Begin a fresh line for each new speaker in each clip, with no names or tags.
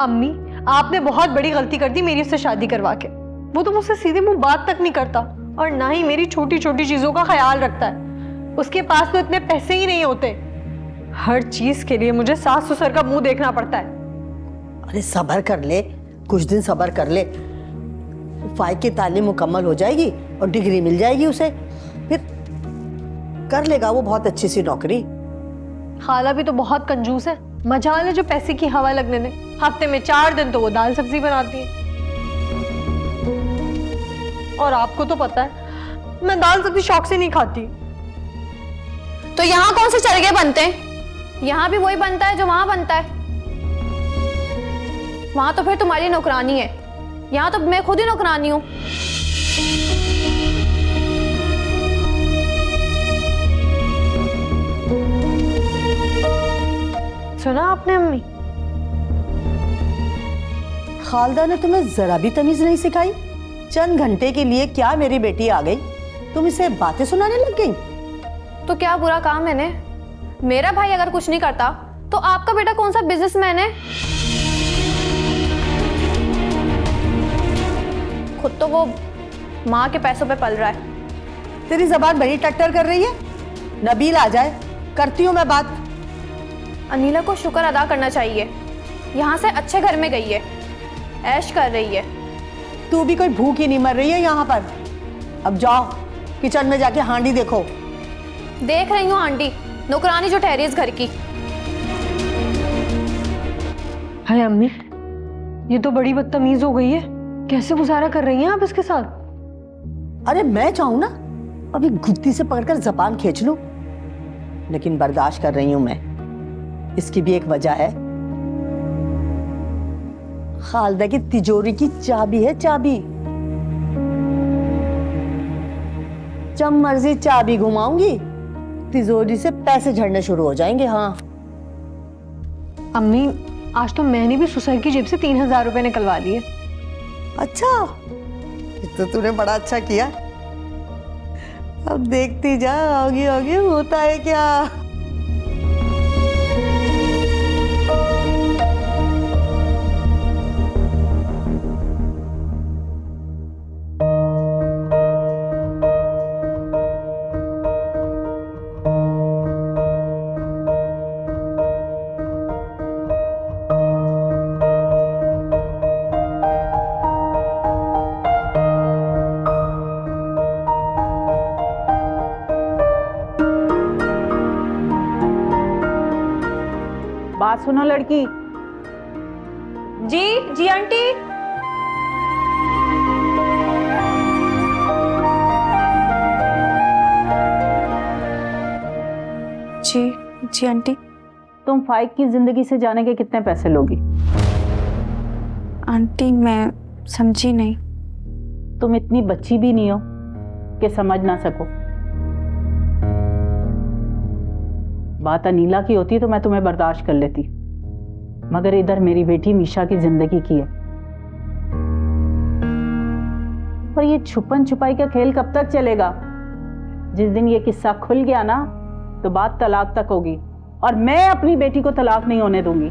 अम्मी, आपने बहुत बड़ी गलती कर दी मेरी उससे शादी करवा के। वो तो मुझसे सीधे मुंह बात तक नहीं करता और ना ही मेरी छोटी छोटी चीजों का ख्याल रखता है। उसके पास तो इतने पैसे ही नहीं होते। हर चीज के लिए मुझे सास ससुर का मुंह देखना पड़ता है।
अरे सब्र कर ले, कुछ दिन सब्र कर ले। फाइक की तालीम मुकम्मल हो जाएगी और डिग्री मिल जाएगी उसे, फिर कर लेगा वो बहुत अच्छी सी नौकरी।
खाला भी तो बहुत कंजूस है, मजाल है जो पैसे की हवा लगने ने। हफ्ते में 4 दिन तो वो दाल सब्जी बनाती है। और आपको तो पता है मैं दाल सब्जी शौक से नहीं खाती।
तो यहाँ कौन से चरगे बनते हैं? यहाँ भी वही बनता है जो वहां बनता है। वहां तो फिर तुम्हारी नौकरानी है, यहाँ तो मैं खुद ही नौकरानी हूं।
सुना आपने अम्मी?
खालदा ने तुम्हें जरा भी तमीज नहीं सिखाई। चंद घंटे के लिए क्या मेरी बेटी आ गई, तुम इसे बातें सुनाने लग गई।
तो क्या बुरा काम मैंने? मेरा भाई अगर कुछ नहीं करता तो आपका बेटा कौन सा बिजनेसमैन है? खुद तो वो माँ के पैसों पे पल रहा है।
तेरी जबान बड़ी टट्टर कर रही है। नबील आ जाए, करती हूँ मैं बात।
अनीला को शुक्र अदा करना चाहिए, यहाँ से अच्छे घर में गई है, ऐश कर रही है।
तू भी कोई भूख ही नहीं मर रही है यहाँ पर। अब जाओ किचन में जाके हांडी देखो।
देख रही हूँ आंटी, नौकरानी जो ठहरी इस घर की।
हाय अम्मी, ये तो बड़ी बदतमीज हो गई है। कैसे गुजारा कर रही हैं आप इसके साथ?
अरे मैं चाहूं ना अभी गुत्ती से पकड़कर जबान खींच लूं, लेकिन बर्दाश्त कर रही हूं मैं। इसकी भी एक वजह है। खालदा की तिजोरी की चाबी है, चाबी। जब मर्जी चाबी घुमाऊंगी तिजोरी से पैसे झड़ने शुरू हो जाएंगे। हाँ
अम्मी, आज तो मैंने भी सुसर की जेब से 3000 रुपए निकलवा लिए।
अच्छा, ये तो तूने बड़ा अच्छा किया। अब देखती जा आगे आगे होता है क्या।
बात सुनो लड़की।
जी जी आंटी।
जी जी आंटी। तुम फाइक की जिंदगी से जाने के कितने पैसे लोगी?
आंटी मैं समझी नहीं।
तुम इतनी बच्ची भी नहीं हो कि समझ ना सको। बात अनीला की होती तो मैं तुम्हें बर्दाश्त कर लेती, मगर इधर मेरी बेटी मीशा की जिंदगी की है। पर ये छुपन छुपाई का खेल कब तक चलेगा? जिस दिन ये किस्सा खुल गया ना तो बात तलाक तक होगी, और मैं अपनी बेटी को तलाक नहीं होने दूंगी।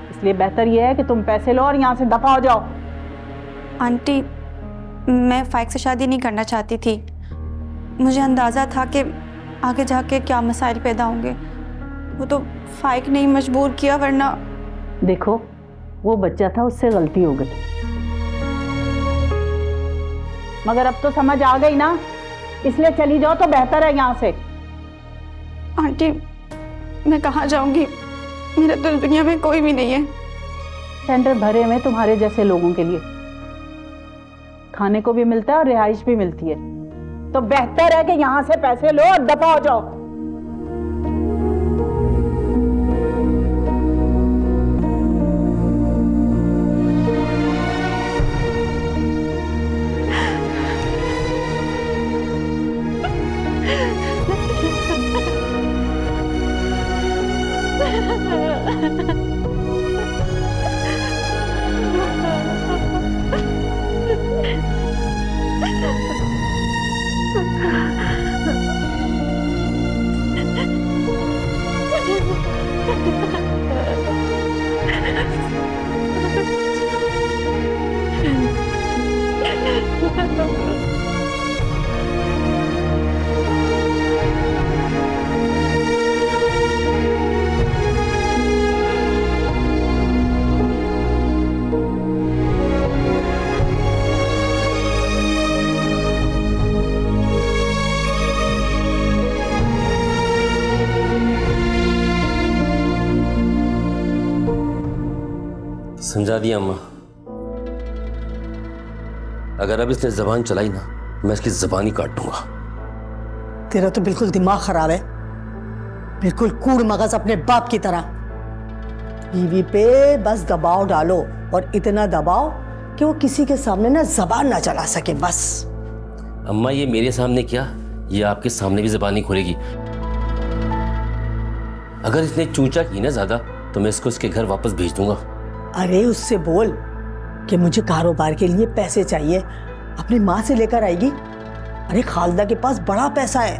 इसलिए बेहतर यह है कि तुम पैसे लो और यहां से दफा हो जाओ।
आंटी मैं फाइक से शादी नहीं करना चाहती थी। मुझे अंदाज़ा था कि आगे जाके क्या मसाइल पैदा होंगे। वो तो फाइक ने ही मजबूर किया, वरना।
देखो वो बच्चा था, उससे गलती हो गई, मगर अब तो समझ आ गई ना, इसलिए चली जाओ तो बेहतर है यहाँ से।
आंटी मैं कहाँ जाऊंगी? मेरा तो इस दुनिया में कोई भी नहीं है।
सेंटर भरे में तुम्हारे जैसे लोगों के लिए खाने को भी मिलता है और रिहाइश भी मिलती है, तो बेहतर है कि यहाँ से पैसे लो और दफा हो जाओ।
समझा दिया अम्मा। अगर अब इसने जबान चलाई ना, मैं इसकी जबान ही काट दूंगा।
तेरा तो बिल्कुल दिमाग खराब है, बिल्कुल कूड़ मगज अपने बाप की तरह। बीवी पे बस दबाव डालो, और इतना दबाव कि वो किसी के सामने ना जबान ना चला सके बस।
अम्मा ये मेरे सामने क्या, ये आपके सामने भी जबान नहीं खोलेगी। अगर इसने चूचा की ना ज्यादा तो मैं इसको इसके घर वापस भेज दूंगा।
अरे उससे बोल कि मुझे कारोबार के लिए पैसे चाहिए, अपनी माँ से लेकर आएगी। अरे खालदा के पास बड़ा पैसा है,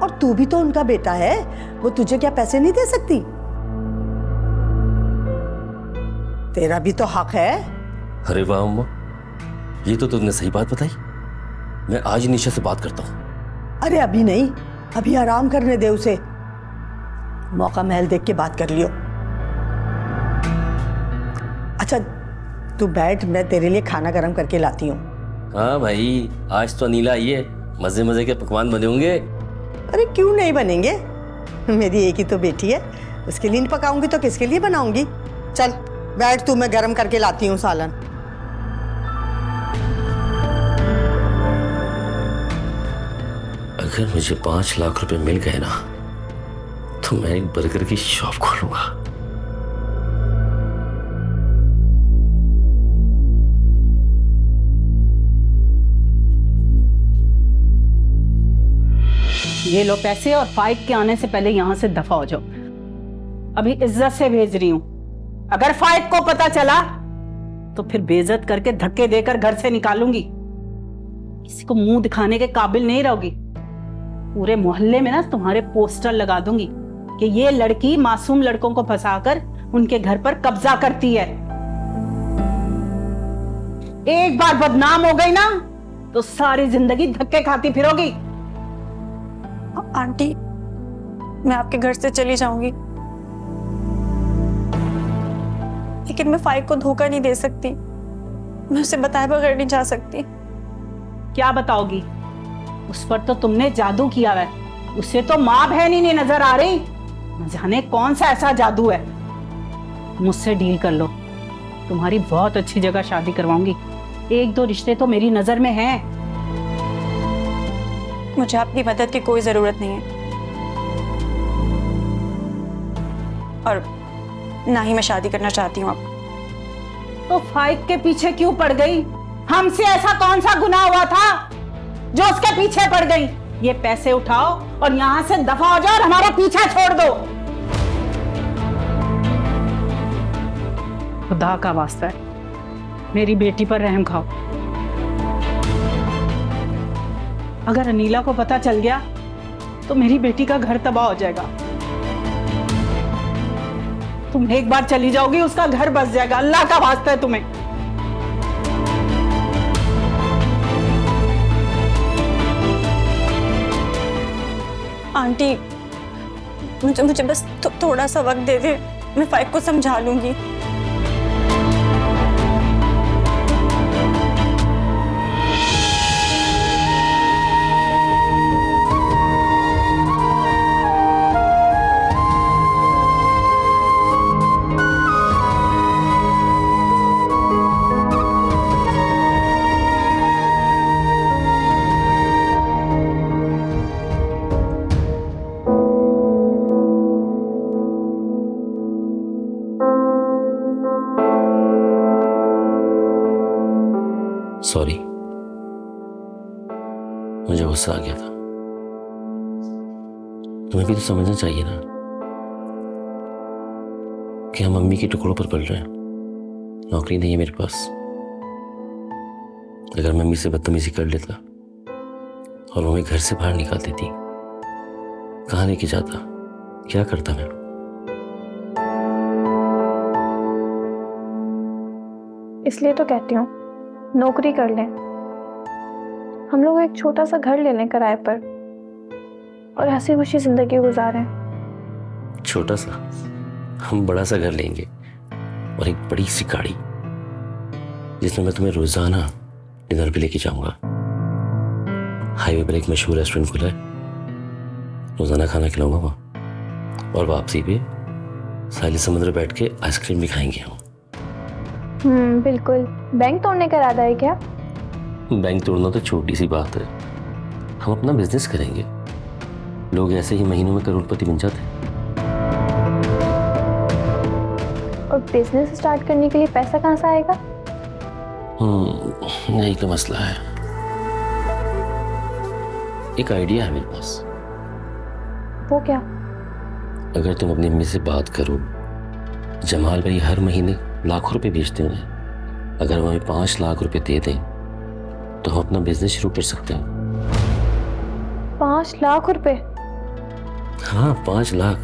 और तू भी तो उनका बेटा है, वो तुझे क्या पैसे नहीं दे सकती? तेरा भी तो हक है।
अरे वाह अम्मा, ये तो तुमने सही बात बताई। मैं आज ही निशा से बात करता हूँ।
अरे अभी नहीं, अभी आराम करने दे उसे, मौका महल देख के बात कर लियो। अच्छा तू बैठ, मैं तेरे लिए खाना गरम करके लाती हूँ।
हाँ भाई, आज तो अनीला आई है, मजे मजे के पकवान बने होंगे।
अरे क्यों नहीं बनेंगे, मेरी एक ही तो बेटी है, उसके लिए नहीं पकाऊंगी तो किसके लिए बनाऊंगी। चल बैठ तू, मैं गरम करके लाती हूँ सालन।
अगर मुझे 5 लाख रुपए मिल गए ना तो मैं एक बर्गर की शॉप खोलूंगा।
ये लो पैसे, और फाइक के आने से पहले यहां से दफा हो जाओ। अभी इज्जत से भेज रही हूं, अगर फाइक को पता चला तो फिर बेइज्जत करके धक्के देकर घर से निकालूंगी। किसी को मुंह दिखाने के काबिल नहीं रहोगी। पूरे मोहल्ले में ना तुम्हारे पोस्टर लगा दूंगी कि ये लड़की मासूम लड़कों को फंसाकर उनके घर पर कब्जा करती है। एक बार बदनाम हो गई ना तो सारी जिंदगी धक्के खाती फिरोगी।
आंटी, मैं आपके घर से चली जाऊंगी, लेकिन मैं फाइक को धोखा नहीं दे सकती। मैं उसे बताए बगैर नहीं जा सकती।
क्या बताओगी? उस पर तो तुमने जादू किया है, उसे तो माँ बहन ही नहीं नजर आ रही। न जाने कौन सा ऐसा जादू है। मुझसे डील कर लो, तुम्हारी बहुत अच्छी जगह शादी करवाऊंगी। 1-2 रिश्ते तो मेरी नजर में हैं।
मुझे आपकी मदद की कोई जरूरत नहीं है, और ना ही मैं शादी करना चाहती हूँ अब।
तो फाइक के पीछे क्यों पड़ गई? हमसे ऐसा कौन सा गुनाह हुआ था जो उसके पीछे पड़ गई? ये पैसे उठाओ और यहां से दफा हो जाओ और हमारा पीछा छोड़ दो। खुदा का वास्ता है, मेरी बेटी पर रहम खाओ। अगर अनीला को पता चल गया तो मेरी बेटी का घर तबाह हो जाएगा। तुम एक बार चली जाओगी, उसका घर बस जाएगा। अल्लाह का वास्ता है तुम्हें।
आंटी, मुझे बस थोड़ा सा वक्त दे दे, मैं फाइक को समझा लूंगी।
सॉरी, मुझे गुस्सा आ गया था। तुम्हें भी तो समझना चाहिए ना कि हम मम्मी के टुकड़ों पर पल रहे हैं। नौकरी नहीं है मेरे पास। अगर मम्मी से बदतमीजी कर लेता और वो हमें घर से बाहर निकाल देती, कहाँ लेके जाता, क्या करता मैं?
इसलिए तो कहती हूँ नौकरी कर लें। हम लोग एक छोटा सा घर ले लें किराए पर और हंसी खुशी जिंदगी गुजारें।
छोटा सा? हम बड़ा सा घर लेंगे और एक बड़ी सी गाड़ी जिसमें मैं तुम्हें रोजाना डिनर पे लेके जाऊंगा। हाईवे पर एक मशहूर रेस्टोरेंट खुला है, रोजाना खाना खिलाऊंगा वहाँ, और वापसी पे साहिल समुद्र बैठ के आइसक्रीम भी खाएंगे हम।
बिल्कुल। बैंक तोड़ने का इरादा है क्या?
बैंक तोड़ना तो छोटी सी बात है, हम अपना बिजनेस करेंगे। लोग ऐसे ही महीनों में करोड़पति बन जाते हैं।
और बिजनेस स्टार्ट करने के लिए पैसा कहाँ से आएगा?
यही तो मसला है। एक आइडिया है मेरे पास।
वो क्या?
अगर तुम अपनी अम्मी से बात करो, जमाल भाई हर महीने लाखों रुपए भेजते हैं उन्हें, अगर वो हमें 5 लाख रुपए दे दें तो हम अपना बिजनेस शुरू कर सकते हैं।
5 लाख रुपए?
हाँ, 5 लाख।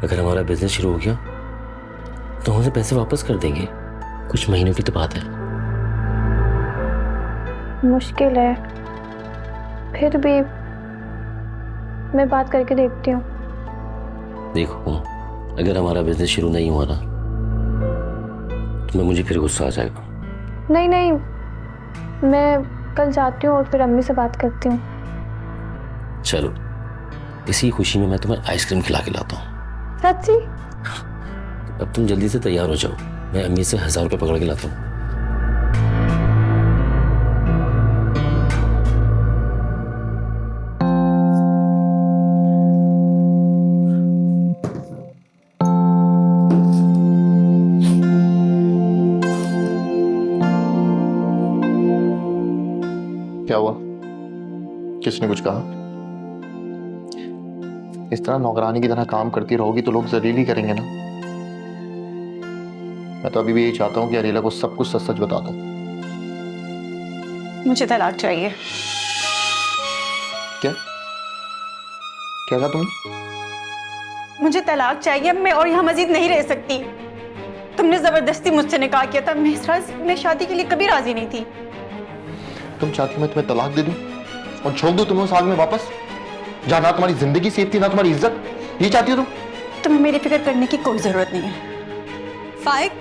अगर हमारा बिजनेस शुरू हो गया तो हमसे पैसे वापस कर देंगे। कुछ महीनों की तो बात है।
मुश्किल है, फिर भी मैं बात करके देखती हूँ।
देखो, अगर हमारा बिजनेस शुरू नहीं हुआ ना तो मुझे फिर गुस्सा आ जाएगा।
नहीं नहीं, मैं कल जाती हूँ और फिर अम्मी से बात करती हूँ।
चलो, इसी खुशी में मैं तुम्हें आइसक्रीम खिला के लाता हूँ।
सच्ची?
अब तुम जल्दी से तैयार हो जाओ, मैं अम्मी से 1000 रुपये पकड़ के लाता हूँ।
क्या हुआ? किसने कुछ कहा? इस तरह नौकरानी की तरह काम करती रहोगी तो लोग जलील ही करेंगे ना। मैं तो अभी भी यही चाहता हूँ कि अनीला को सब कुछ सच सच बता दूं।
मुझे तलाक चाहिए।
क्या क्या कहा तुमने?
मुझे तलाक चाहिए, मैं और यहाँ मजीद नहीं रह सकती। तुमने जबरदस्ती मुझसे निकाह किया था, मैं शादी के लिए कभी राजी नहीं थी।
तुम चाहती मैं तुम्हें तलाक दे दूं और छोड़ दूं तुम्हें उस आग में वापस, जहां ना तुम्हारी जिंदगी सेफ थी ना तुम्हारी इज्जत? ये चाहती हो तुम?
तुम्हें मेरी फिक्र करने की कोई जरूरत नहीं है।
फाइक,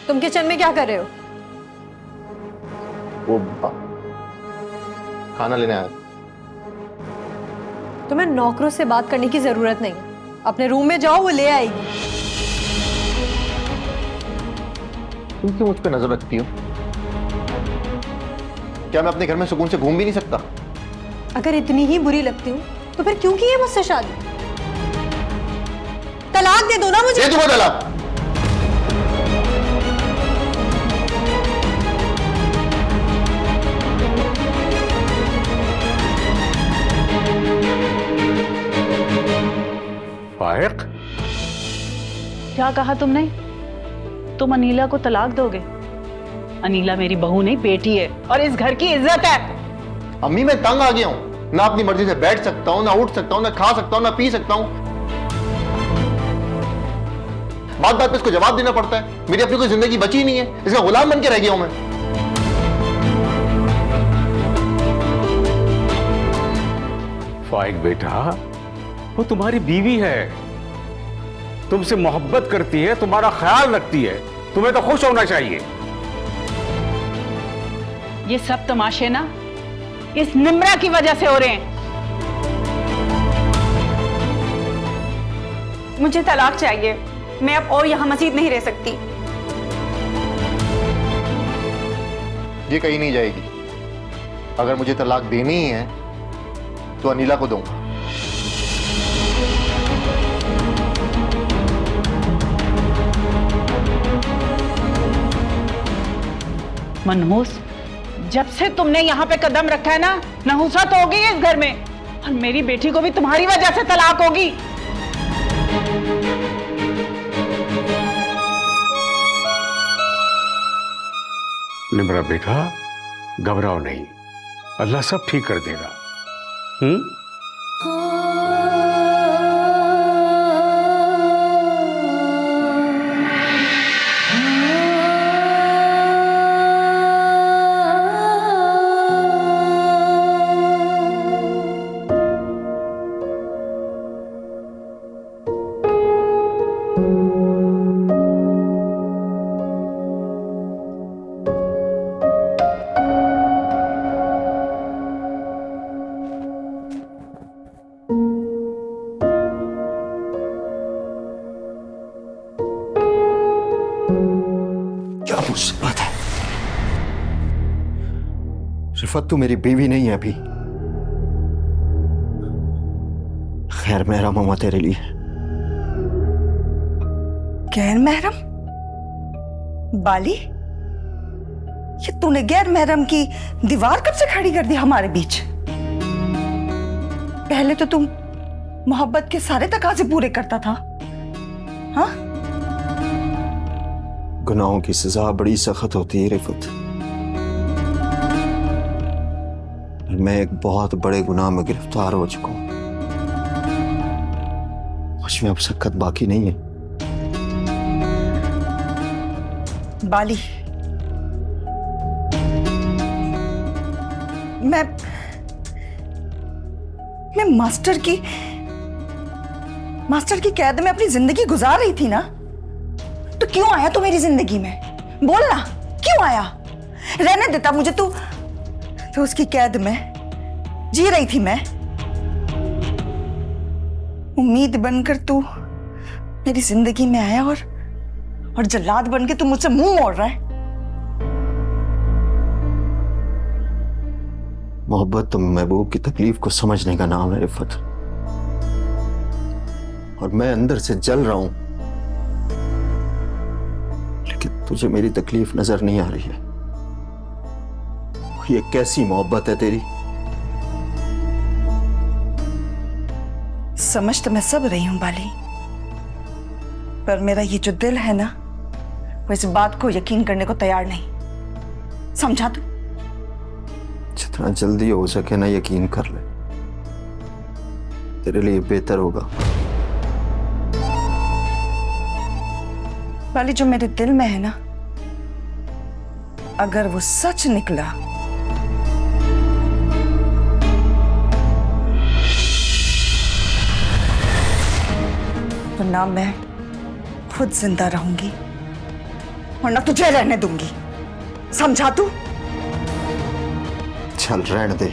तुम किचन में क्या कर रहे हो?
वो खाना लेने आया।
तुम्हें नौकरों से बात करने की जरूरत नहीं, अपने रूम में जाओ, वो ले आएगी।
तुम क्यों मुझ पे नजर रखती हो? क्या मैं अपने घर में सुकून से घूम भी नहीं सकता?
अगर इतनी ही बुरी लगती हूँ तो फिर क्यों की है मुझसे शादी? तलाक दे दो ना मुझे।
दे दूंगा तलाक।
फाइक,
क्या कहा तुमने? तुम अनीला को तलाक दोगे? अनीला मेरी बहू नहीं, बेटी है और इस घर की इज्जत है।
अम्मी, मैं तंग आ गया हूं ना। अपनी मर्जी से बैठ सकता हूं, ना उठ सकता हूं, ना खा सकता हूं, ना पी सकता हूं। बात बात पे इसको जवाब देना पड़ता है। मेरी अपनी कोई जिंदगी बची ही नहीं है, इसका गुलाम बन के रह गया हूं मैं।
फाइक बेटा, वो तुम्हारी बीवी है, तुमसे मोहब्बत करती है, तुम्हारा ख्याल रखती है, तुम्हें तो खुश होना चाहिए।
ये सब तमाशे ना इस निम्रा की वजह से हो रहे हैं।
मुझे तलाक चाहिए, मैं अब और यहाँ मजीद नहीं रह सकती।
ये कहीं नहीं जाएगी। अगर मुझे तलाक देनी ही है तो अनीला को दूंगा।
मनहूस, जब से तुमने यहाँ पे कदम रखा है ना, नहुसत होगी इस घर में, और मेरी बेटी को भी तुम्हारी वजह से तलाक होगी।
निम्रा बेटा, घबराओ नहीं, अल्लाह सब ठीक कर देगा।
अब मुझसे बात है। रिफत, तू मेरी बीवी नहीं है अभी। खैर महरम हूं मैं तेरे लिए।
गैर महरम? बाली, ये तूने गैर महरम की दीवार कब से खड़ी कर दी हमारे बीच? पहले तो तुम मोहब्बत के सारे तकाजे पूरे करता था। हाँ?
गुनाहों की सजा बड़ी सख्त होती है रिफत। मैं एक बहुत बड़े गुनाह में गिरफ्तार हो चुका हूं। मुझ में अब सख्त बाकी नहीं है।
बाली, मैं मास्टर की कैद में अपनी जिंदगी गुजार रही थी ना, तो क्यों आया तू मेरी जिंदगी में? बोल ना, क्यों आया? रहने देता मुझे तू। तो उसकी कैद में जी रही थी मैं। उम्मीद बनकर तू मेरी जिंदगी में आया और जल्लाद बनके तू मुझसे मुंह मोड़ रहा है।
मोहब्बत तो महबूब की तकलीफ को समझने का नाम है रिफत, और मैं अंदर से जल रहा हूं, लेकिन तुझे मेरी तकलीफ नजर नहीं आ रही है। ये कैसी मोहब्बत है तेरी?
समझ तो मैं सब रही हूं बाली, पर मेरा ये जो दिल है ना, वो इस बात को यकीन करने को तैयार नहीं। समझा तू?
जितना जल्दी हो सके ना यकीन कर ले, तेरे लिए बेहतर होगा।
बाली, जो मेरे दिल में है ना, अगर वो सच निकला तो ना मैं खुद जिंदा रहूंगी और ना तुझे रहने दूंगी। समझा तू?
चल रहने दे।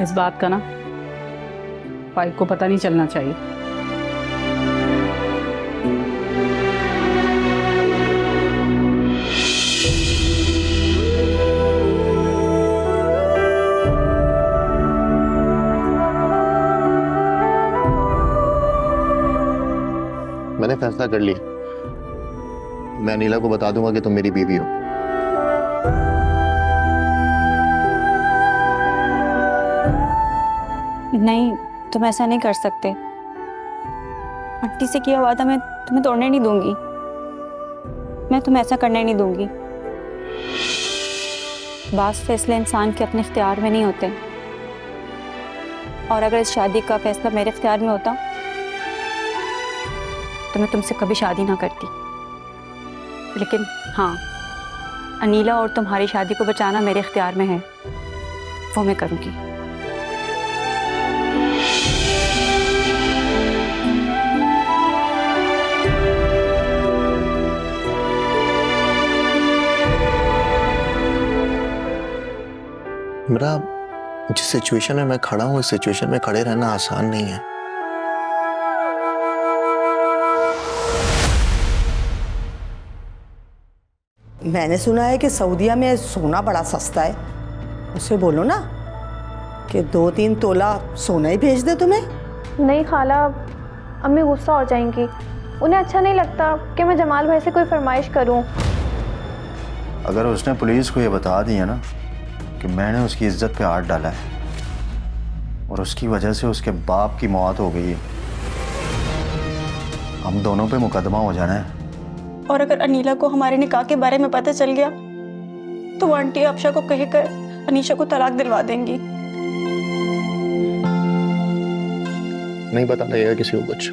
इस बात का ना फाइक को पता नहीं चलना चाहिए।
मैंने फैसला कर लिया, मैं अनीला को बता दूंगा कि तुम मेरी बीवी हो।
नहीं, तुम ऐसा नहीं कर सकते। आंटी से किया वादा मैं तुम्हें तोड़ने नहीं दूंगी। मैं तुम्हें ऐसा करने नहीं दूंगी। बाज़ फैसले इंसान के अपने इख्तियार में नहीं होते, और अगर इस शादी का फैसला मेरे इख्तियार में होता तो मैं तुमसे कभी शादी ना करती। लेकिन हाँ, अनीला और तुम्हारी शादी को बचाना मेरे इख्तियार में है, वो मैं करूँगी।
मेरा जिस सिचुएशन में मैं खड़ा हूं, इस सिचुएशन में खड़े रहना आसान नहीं है।
मैंने सुना है कि सऊदीया में सोना बड़ा सस्ता है। उसे बोलो ना कि 2-3 तोला सोना ही भेज दे तुम्हें।
नहीं खाला, अम्मी गुस्सा हो जाएंगी। उन्हें अच्छा नहीं लगता कि मैं जमाल भाई से कोई फरमाइश करूं।
अगर उसने पुलिस को ये बता दिया ना कि मैंने उसकी इज्जत पे हाथ डाला है और उसकी वजह से उसके बाप की मौत हो गई है, हम दोनों पे मुकदमा हो जाना है।
और अगर अनीला को हमारे निकाह के बारे में पता चल गया तो वो आंटी अफशा को कहकर अनीशा को तलाक दिलवा देंगी।
नहीं पता लगेगा किसी को कुछ।